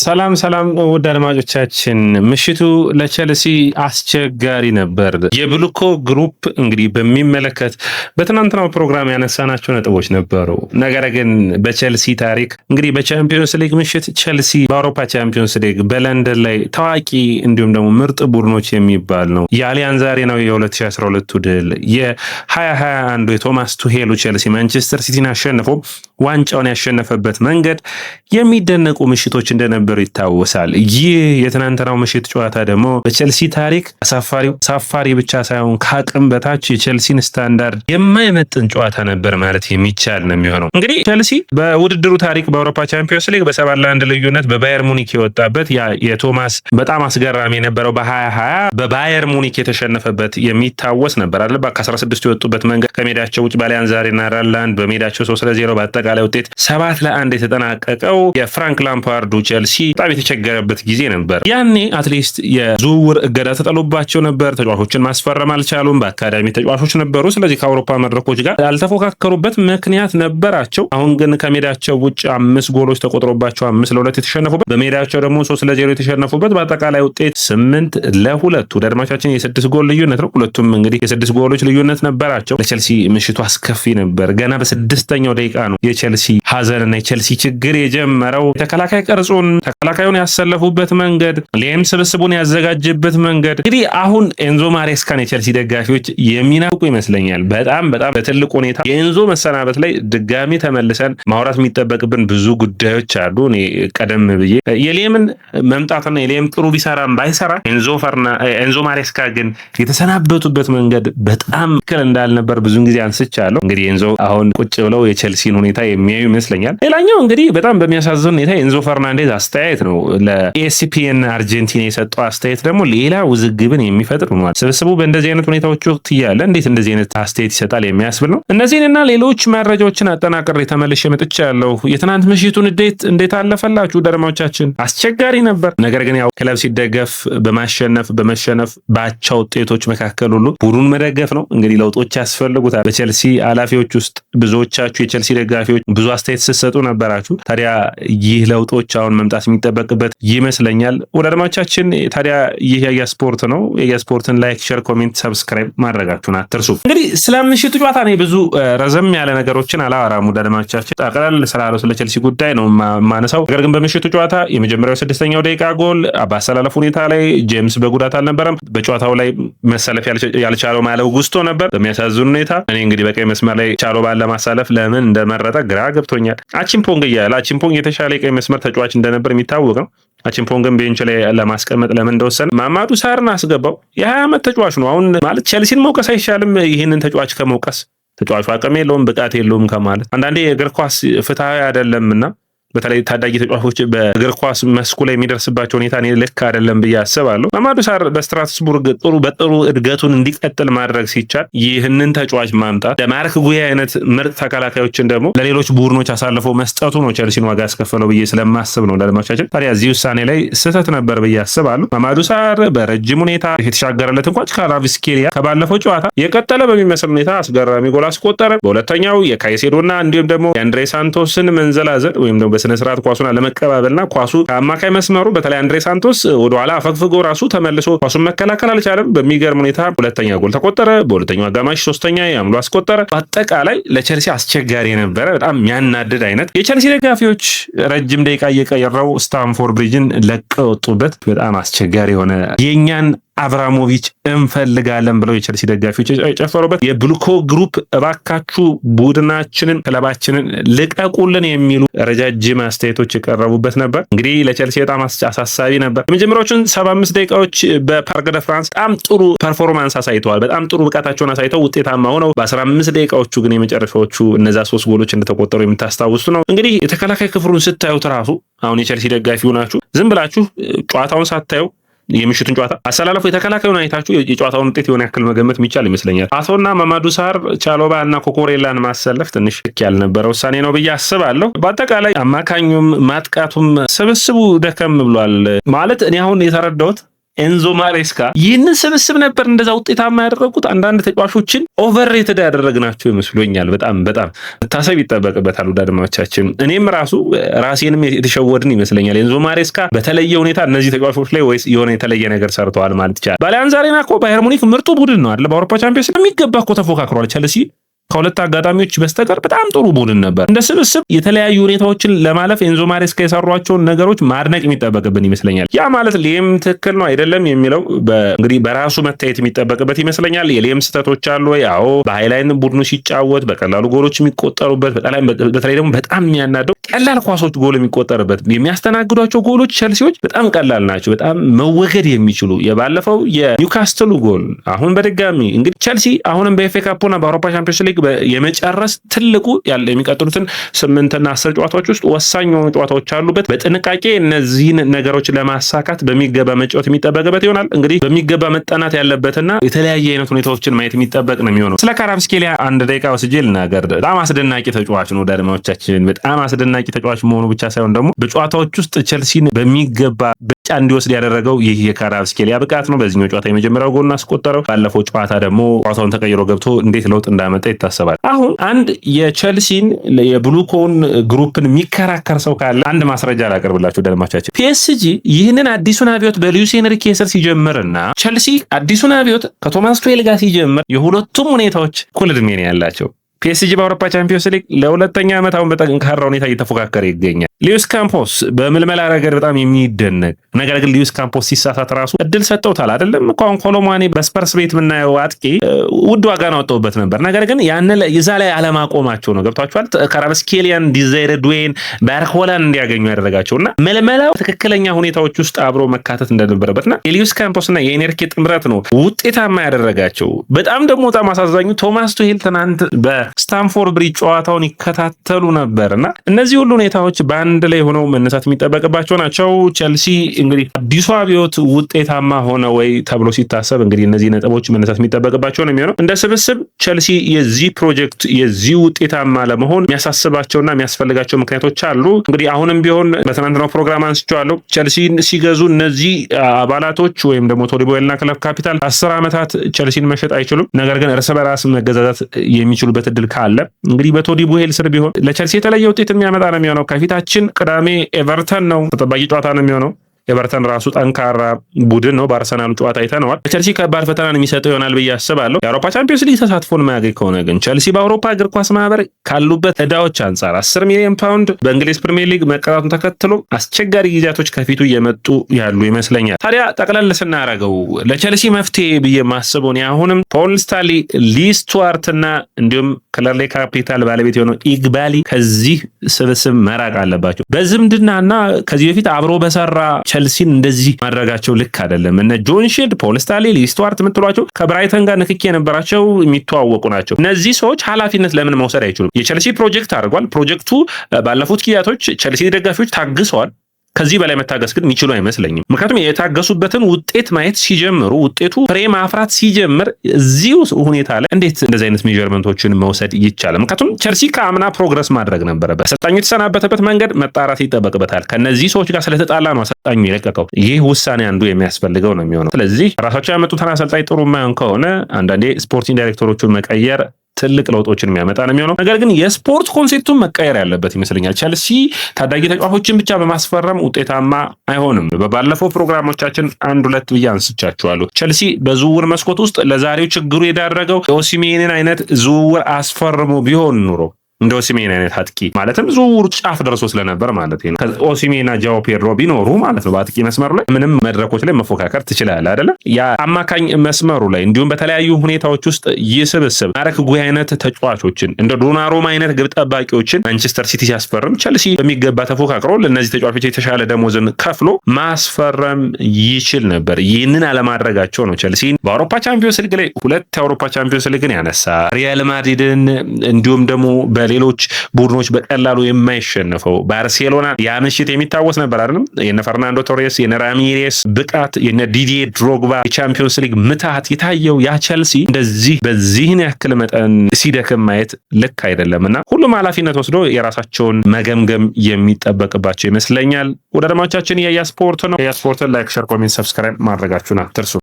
ሰላም ውድ አድማጮቻችን፣ ምሽቱ ለቸልሲ አስቸጋሪ ነበር። የብሉኮ ግሩፕ እንግዲህ በሚመለከት በትናንትናው ፕሮግራም ያነሳናቸው ነጥቦች ነበሩ። ነገር ግን በቸልሲ ታሪክ እንግዲህ በቻምፒዮንስ ሊግ ምሽት ቸልሲ በአውሮፓ ቻምፒዮንስ ሊግ በለንደን ላይ ታዋቂ እንዲሁም ደግሞ ምርጥ ቡድኖች የሚባል ነው። የአሊያንዝ አሬናው የ2012 ድል፣ የ2021 የቶማስ ቱሄሉ ቸልሲ ማንቸስተር ሲቲን አሸንፎ ዋንጫውን ያሸነፈበት መንገድ የሚደነቁ ምሽቶች እንደነበሩ ይታወሳል። ይህ የትናንትናው ምሽት ጨዋታ ደግሞ በቸልሲ ታሪክ አሳፋሪ ብቻ ሳይሆን ከአቅም በታች የቸልሲን ስታንዳርድ የማይመጥን ጨዋታ ነበር ማለት የሚቻል ነው የሚሆነው። እንግዲህ ቸልሲ በውድድሩ ታሪክ በአውሮፓ ቻምፒዮንስ ሊግ በ7-1 ልዩነት በባየር ሙኒክ የወጣበት የቶማስ በጣም አስገራሚ የነበረው በ2020 በባየር ሙኒክ የተሸነፈበት የሚታወስ ነበር አይደል? ከ16 የወጡበት መንገድ ከሜዳቸው ውጭ በአሊያንዝ አሬና ራላንድ በሜዳቸው 3-0 በአጠቃላይ ውጤት 7-1 የተጠናቀቀው የፍራንክ ላምፓርዱ ቸልሲ በጣም የተቸገረበት ጊዜ ነበር። ያኔ አትሊስት የዝውውር እገዳ ተጠሎባቸው ነበር። ተጫዋቾችን ማስፈረም አልቻሉም። በአካዳሚ ተጫዋቾች ነበሩ። ስለዚህ ከአውሮፓ መድረኮች ጋር ያልተፎካከሩበት ምክንያት ነበራቸው። አሁን ግን ከሜዳቸው ውጭ 5 ጎሎች ተቆጥሮባቸው 5-2 የተሸነፉበት፣ በሜዳቸው ደግሞ 3-0 የተሸነፉበት በአጠቃላይ ውጤት 8-2 ወዳድማቻችን የ6 ጎል ልዩነት ነው። ሁለቱም እንግዲህ የ6 ጎሎች ልዩነት ነበራቸው። ለቸልሲ ምሽቱ አስከፊ ነበር። ገና በ6ኛው ደቂቃ ነው የቸልሲ ሀዘንና የቸልሲ ችግር የጀመረው። ተከላካይ ቅርጹን ተከላካዩን ያሰለፉበት መንገድ፣ ሌም ስብስቡን ያዘጋጀበት መንገድ እንግዲህ አሁን ኤንዞ ማሬስካን የቸልሲ ደጋፊዎች የሚናውቁ ይመስለኛል። በጣም በትልቅ ሁኔታ የኤንዞ መሰናበት ላይ ድጋሚ ተመልሰን ማውራት የሚጠበቅብን ብዙ ጉዳዮች አሉ። እኔ ቀደም ብዬ የሌምን መምጣትና የሌም ጥሩ ቢሰራም ባይሰራ ኤንዞ ማሬስካ ግን የተሰናበቱበት መንገድ በጣም ትክክል እንዳልነበር ብዙን ጊዜ አንስቻለሁ። እንግዲህ ኤንዞ አሁን ቁጭ ብለው የቸልሲን ሁኔታ የሚያዩ ይመስለኛል። ሌላኛው እንግዲህ በጣም በሚያሳዝን ሁኔታ ኤንዞ ፈርናንዴዝ አስተያየት ነው ለኤስፒኤን አርጀንቲና የሰጠው አስተያየት ደግሞ ሌላ ውዝግብን የሚፈጥር ሆኗል። ስብስቡ በእንደዚህ አይነት ሁኔታዎች ወቅት እያለ እንዴት እንደዚህ አይነት አስተያየት ይሰጣል የሚያስብል ነው። እነዚህንና ሌሎች መረጃዎችን አጠናቅሬ ተመልሼ መጥቻለሁ። የትናንት ምሽቱን እንዴት አለፈላችሁ ደረማዎቻችን? አስቸጋሪ ነበር። ነገር ግን ያው ክለብ ሲደገፍ በመሸነፍ በአቻ ውጤቶች መካከል ሁሉ ቡድኑን መደገፍ ነው። እንግዲህ ለውጦች ያስፈልጉታል። በቸልሲ ኃላፊዎች ውስጥ ብዙዎቻችሁ የቸልሲ ደጋፊዎች ብዙ አስተያየት ስትሰጡ ነበራችሁ። ታዲያ ይህ ለውጦች አሁን መምጣት የሚጠበቅበት ይመስለኛል። ወደ አድማጮቻችን ታዲያ ይህ የያ ስፖርት ነው። የያ ስፖርትን ላይክ፣ ሼር፣ ኮሜንት፣ ሰብስክራይብ ማድረጋችሁን አትርሱ። እንግዲህ ስለ ምሽቱ ጨዋታ ነው ብዙ ረዘም ያለ ነገሮችን አላወራም። ወደ አድማጮቻችን ጠቅላላ ስላለው ስለ ቸልሲ ጉዳይ ነው ማነሳው። ነገር ግን በምሽቱ ጨዋታ የመጀመሪያው 6ኛው ደቂቃ ጎል በአሰላለፍ ሁኔታ ላይ ጄምስ በጉዳት አልነበረም። በጨዋታው ላይ መሰለፍ ያልቻለው ማለው ጉስቶ ነበር በሚያሳዝን ሁኔታ። እኔ እንግዲህ በቀይ መስመር ላይ ቻሎባን ለማሳለፍ ለምን እንደመረጠ ግራ ገብቶኛል። አቺምፖንግ የተሻለ የቀይ መስመር ተጫዋች እንደነበር የሚታወቅ ነው። አቺምፖንግን ቤንች ላይ ለማስቀመጥ ለምን እንደወሰነ ማማዱ ሳርን አስገባው። የ20 ዓመት ተጫዋች ነው። አሁን ማለት ቸልሲን መውቀስ አይሻልም? ይህንን ተጫዋች ከመውቀስ ተጫዋቹ አቅም የለውም ብቃት የለውም ከማለት አንዳንዴ የእግር ኳስ ፍትሃዊ አይደለምና በተለይ ታዳጊ ተጫዋቾች በእግር ኳስ መስኩ ላይ የሚደርስባቸው ሁኔታ ልክ አይደለም ብዬ አስባለሁ። ማማዱ ሳር በስትራስቡርግ በጥሩ እድገቱን እንዲቀጥል ማድረግ ሲቻል ይህንን ተጫዋች ማምጣት ለማርክ ጉያ አይነት ምርጥ ተከላካዮችን ደግሞ ለሌሎች ቡድኖች አሳልፎ መስጠቱ ነው ቸልሲን ዋጋ ያስከፈለው ብዬ ስለማስብ ነው። ለማቻችን ታዲያ እዚህ ውሳኔ ላይ ስህተት ነበር ብዬ አስባለሁ። ማማዱ ሳር በረጅም ሁኔታ የተሻገረለት እንኳን ካራቪስኬሊያ ከባለፈው ጨዋታ የቀጠለ በሚመስል ሁኔታ አስገራሚ ጎል አስቆጠረ። በሁለተኛው የካይሴዶና እንዲሁም ደግሞ የአንድሬ ሳንቶስን መንዘላዘል ወይም ደግሞ በስነ ስርዓት ኳሱን አለመቀባበልና ኳሱ ከአማካይ መስመሩ በተለይ አንድሬ ሳንቶስ ወደኋላ አፈግፍጎ ራሱ ተመልሶ ኳሱን መከላከል አልቻለም። በሚገርም ሁኔታ ሁለተኛ ጎል ተቆጠረ። በሁለተኛው አጋማሽ 3ኛ ያምሎ አስቆጠረ። በአጠቃላይ ለቸልሲ አስቸጋሪ የነበረ በጣም የሚያናድድ አይነት የቸልሲ ደጋፊዎች ረጅም ደቂቃ እየቀየረው ስታንፎርድ ብሪጅን ለቀው ወጡበት። በጣም አስቸጋሪ የሆነ የኛን አብራሞቪች እንፈልጋለን ብለው የቸልሲ ደጋፊዎች የጨፈሩበት የብሉኮ ግሩፕ እባካችሁ ቡድናችንን ክለባችንን ልቀቁልን የሚሉ ረጃጅም አስተያየቶች የቀረቡበት ነበር። እንግዲህ ለቸልሲ በጣም አሳሳቢ ነበር። የመጀመሪያዎቹን 75 ደቂቃዎች በፓርክ ደ ፍራንስ በጣም ጥሩ ፐርፎርማንስ አሳይተዋል። በጣም ጥሩ ብቃታቸውን አሳይተው ውጤታማ ሆነው በ15 ደቂቃዎቹ ግን የመጨረሻዎቹ እነዛ 3 ጎሎች እንደተቆጠሩ የምታስታውሱ ነው። እንግዲህ የተከላካይ ክፍሉን ስታዩት ራሱ አሁን የቸልሲ ደጋፊ ሆናችሁ ዝም ብላችሁ ጨዋታውን ሳታዩ የምሽቱን ጨዋታ አሰላለፉ የተከላካዩን አይታችሁ የጨዋታውን ውጤት የሆነ ያክል መገመት የሚቻል ይመስለኛል። አቶና ማማዱ ሳር፣ ቻሎባ እና ኮኮሬላን ማሰለፍ ትንሽ ልክ ያልነበረ ውሳኔ ነው ብዬ አስባለሁ። በአጠቃላይ አማካኙም ማጥቃቱም ስብስቡ ደከም ብሏል ማለት እኔ አሁን የተረዳሁት ኤንዞ ማሬስካ ይህንን ስብስብ ነበር እንደዛ ውጤታማ ያደረጉት። አንዳንድ ተጫዋቾችን ኦቨርሬትድ ያደረግናቸው ይመስሉኛል። በጣም ታሰብ ይጠበቅበታል። አድማጮቻችን እኔም ራሴንም የተሸወድን ይመስለኛል። ኤንዞ ማሬስካ በተለየ ሁኔታ እነዚህ ተጫዋቾች ላይ ወይስ የሆነ የተለየ ነገር ሰርተዋል ማለት ይቻላል። በአሊያንዝ አሬና እኮ ባየር ሙኒክ ምርጡ ቡድን ነው አይደል? በአውሮፓ ቻምፒዮንስ የሚገባ እኮ ተፎካክሯል። ቸልሲ ከሁለት አጋጣሚዎች በስተቀር በጣም ጥሩ ቡድን ነበር። እንደ ስብስብ የተለያዩ ሁኔታዎችን ለማለፍ ኤንዞ ማሬስካ የሰሯቸውን ነገሮች ማድነቅ የሚጠበቅብን ይመስለኛል። ያ ማለት ሌም ትክክል ነው አይደለም የሚለው እንግዲህ በራሱ መታየት የሚጠበቅበት ይመስለኛል። የሌም ስህተቶች አሉ ወይ? አዎ። በሃይላይን ቡድኑ ሲጫወት በቀላሉ ጎሎች የሚቆጠሩበት፣ በተለይ ደግሞ በጣም የሚያናደው ቀላል ኳሶች ጎል የሚቆጠርበት፣ የሚያስተናግዷቸው ጎሎች ቸልሲዎች በጣም ቀላል ናቸው፣ በጣም መወገድ የሚችሉ። የባለፈው የኒውካስትሉ ጎል አሁን በድጋሚ እንግዲህ ቸልሲ አሁንም በኤፍኤ ካፕና በአውሮፓ ቻምፒዮንስ ሊግ የመጨረስ ትልቁ ያለ የሚቀጥሉትን 8 እና 10 ጨዋታዎች ውስጥ ወሳኝ የሆኑ ጨዋታዎች አሉበት። በጥንቃቄ እነዚህን ነገሮች ለማሳካት በሚገባ መጫወት የሚጠበቅበት ይሆናል። እንግዲህ በሚገባ መጠናት ያለበትና የተለያየ አይነት ሁኔታዎችን ማየት የሚጠበቅ ነው የሚሆነው። ስለ ካራብስኬሊያ 1 ደቂቃ ወስጄ ልናገር። በጣም አስደናቂ ተጫዋች ነው። አድማጮቻችን በጣም አስደናቂ ተጫዋች መሆኑ ብቻ ሳይሆን ደግሞ በጨዋታዎች ውስጥ ቸልሲን በሚገባ ብቻ እንዲወስድ ያደረገው ይህ የካራብስኬሊያ ብቃት ነው። በዚህኛው ጨዋታ የመጀመሪያው ጎል አስቆጠረው። ባለፈው ጨዋታ ደግሞ ጨዋታውን ተቀይሮ ገብቶ እንዴት ለውጥ እንዳመጣ ይታሰባል። አሁን አንድ የቸልሲን የብሉኮን ግሩፕን የሚከራከር ሰው ካለ አንድ ማስረጃ ላቀርብላችሁ አድማጮቻችን። ፒኤስጂ ይህንን አዲሱን አብዮት በሉዊስ ኤንሪኬ ስር ሲጀምርና ቸልሲ አዲሱን አብዮት ከቶማስ ቱዌል ጋር ሲጀምር የሁለቱም ሁኔታዎች እኩል ዕድሜ ነው ያላቸው። ፒኤስጂ በአውሮፓ ቻምፒዮንስ ሊግ ለሁለተኛ ዓመት አሁን በጠንካራ ሁኔታ እየተፎካከረ ይገኛል። ሉዊስ ካምፖስ በምልመላ ረገድ በጣም የሚደነቅ ነገር ግን ሉዊስ ካምፖስ ሲሳሳት ራሱ እድል ሰጠውታል አይደለም። እንኳን ኮሎማኒ በስፐርስ ቤት የምናየው አጥቂ ውድ ዋጋ ነው ወጥቶበት ነበር። ነገር ግን ያን ይዛ ላይ አለማቆማቸው ነው። ገብቷቸዋል። ካራብስኬሊያን፣ ዲዛይር ዱዌን፣ ባርኮላን እንዲያገኙ ያደረጋቸውና መልመላው ትክክለኛ ሁኔታዎች ውስጥ አብሮ መካተት እንደነበረበትና የሉዊስ ካምፖስና የኤንሪኬ ጥምረት ነው ውጤታማ ያደረጋቸው። በጣም አሳዛኙ ቶማስ ቱሄል ትናንት በስታንፎርድ ብሪጅ ጨዋታውን ይከታተሉ ነበርና እነዚህ ሁሉ ሁኔታዎች በአንድ ላይ ሆነው መነሳት የሚጠበቅባቸው ናቸው። ቸልሲ እንግዲህ አዲሱ አብዮት ውጤታማ ሆነ ወይ ተብሎ ሲታሰብ እንግዲህ እነዚህ ነጥቦች መነሳት የሚጠበቅባቸው ነው የሚሆነው። እንደ ስብስብ ቸልሲ የዚህ ፕሮጀክት የዚህ ውጤታማ ለመሆን የሚያሳስባቸውና የሚያስፈልጋቸው ምክንያቶች አሉ። እንግዲህ አሁንም ቢሆን በትናንትናው ፕሮግራም አንስቼዋለሁ። ቸልሲን ሲገዙ እነዚህ አባላቶች ወይም ደግሞ ቶዲ ቦይልና ክለብ ካፒታል 10 ዓመታት ቸልሲን መሸጥ አይችሉም። ነገር ግን እርስ በራስ መገዛዛት የሚችሉበት እድል ካለ እንግዲህ በቶዲ ቦይል ስር ቢሆን ለቸልሲ የተለየ ውጤት የሚያመጣ ነው የሚሆነው። ከፊታችን ቅዳሜ ኤቨርተን ነው። ተጠባቂ ጨዋታ ነው የሚሆነው። ኤቨርተን ራሱ ጠንካራ ቡድን ነው። በአርሰናሉ ጨዋታ አይተነዋል። ለቸልሲ ከባድ ፈተናን የሚሰጠው ይሆናል ብዬ አስባለሁ። የአውሮፓ ቻምፒዮንስ ሊግ ተሳትፎን ማያገኝ ከሆነ ግን ቸልሲ በአውሮፓ እግር ኳስ ማህበር ካሉበት ዕዳዎች አንጻር 10 ሚሊዮን ፓውንድ በእንግሊዝ ፕሪሚየር ሊግ መቀጣቱን ተከትሎ አስቸጋሪ ጊዜያቶች ከፊቱ እየመጡ ያሉ ይመስለኛል። ታዲያ ጠቅለል ስናረገው ለቸልሲ መፍትሄ ብዬ ማስበው አሁንም ፖል ስታሊ፣ ሊ ስቱዋርትና እንዲሁም ክለርሌ ካፒታል ባለቤት የሆነው ኢግባሊ ከዚህ ስብስብ መራቅ አለባቸው። በዝምድናና ከዚህ በፊት አብሮ በሰራ ቸልሲን እንደዚህ ማድረጋቸው ልክ አይደለም። እነ ጆን ሺልድ፣ ፖል ስታሊ፣ ሊ ስቱዋርት የምትሏቸው ከብራይተን ጋር ንክኪ የነበራቸው የሚተዋወቁ ናቸው። እነዚህ ሰዎች ኃላፊነት ለምን መውሰድ አይችሉም? የቸልሲ ፕሮጀክት አድርጓል። ፕሮጀክቱ ባለፉት ጊዜያቶች ቸልሲ ደጋፊዎች ታግሰዋል። ከዚህ በላይ መታገስ ግን የሚችሉ አይመስለኝም። ምክንያቱም የታገሱበትን ውጤት ማየት ሲጀምሩ ውጤቱ ፍሬ ማፍራት ሲጀምር እዚሁ ሁኔታ ላይ እንዴት እንደዚህ አይነት ሜዠርመንቶችን መውሰድ ይቻላል? ምክንያቱም ቸልሲ ከአምና ፕሮግረስ ማድረግ ነበረበት። አሰልጣኙ የተሰናበተበት መንገድ መጣራት ይጠበቅበታል። ከነዚህ ሰዎች ጋር ስለተጣላ ነው አሰልጣኙ የለቀቀው። ይህ ውሳኔ አንዱ የሚያስፈልገው ነው የሚሆነው። ስለዚህ ራሳቸው ያመጡትን አሰልጣኝ ጥሩ የማይሆን ከሆነ አንዳንዴ ስፖርቲንግ ዳይሬክተሮቹን መቀየር ትልቅ ለውጦችን የሚያመጣ ነው የሚሆነው። ነገር ግን የስፖርት ኮንሴፕቱን መቀየር ያለበት ይመስለኛል። ቸልሲ ታዳጊ ተጫዋቾችን ብቻ በማስፈረም ውጤታማ አይሆንም። በባለፈው ፕሮግራሞቻችን 1-2 ብዬ አንስቻችኋለሁ። ቸልሲ በዝውውር መስኮት ውስጥ ለዛሬው ችግሩ የዳረገው የኦሲሜንን አይነት ዝውውር አስፈርሞ ቢሆን ኑሮ እንደ ኦሲሜን አይነት አጥቂ ማለትም ዝውውሩ ጫፍ ደርሶ ስለነበር ማለት ነው። ከኦሲሜና ጃኦ ፔድሮ ቢኖሩ ማለት ነው በአጥቂ መስመሩ ላይ ምንም መድረኮች ላይ መፎካከር ትችላለህ አይደለ? ያ አማካኝ መስመሩ ላይ እንዲሁም በተለያዩ ሁኔታዎች ውስጥ ይስብስብ ማረክ ጉይ አይነት ተጫዋቾችን እንደ ዶናሩማ አይነት ግብ ጠባቂዎችን ማንቸስተር ሲቲ ሲያስፈርም ቸልሲ በሚገባ ተፎካክሮ ለእነዚህ ተጫዋቾች የተሻለ ደሞዝን ከፍሎ ማስፈረም ይችል ነበር። ይህንን አለማድረጋቸው ነው ቸልሲ በአውሮፓ ቻምፒዮንስ ሊግ ላይ 2 የአውሮፓ ቻምፒዮንስ ሊግን ያነሳ ሪያል ማድሪድን እንዲሁም ደግሞ በሌሎች ቡድኖች በቀላሉ የማይሸነፈው ባርሴሎና ያ ምሽት የሚታወስ ነበር አይደለም? የነ ፈርናንዶ ቶሬስ የነ ራሚሬስ ብቃት የነ ዲዲዬ ድሮግባ የቻምፒዮንስ ሊግ ምታት የታየው ያ ቸልሲ እንደዚህ በዚህን ያክል መጠን ሲደክም ማየት ልክ አይደለምና ሁሉም ኃላፊነት ወስዶ የራሳቸውን መገምገም የሚጠበቅባቸው ይመስለኛል። ወደ አድማጮቻችን የያ ስፖርት ነው። የያ ስፖርትን ላይክ፣ ሼር፣ ኮሜንት፣ ሰብስክራይብ ማድረጋችሁን አትርሱ።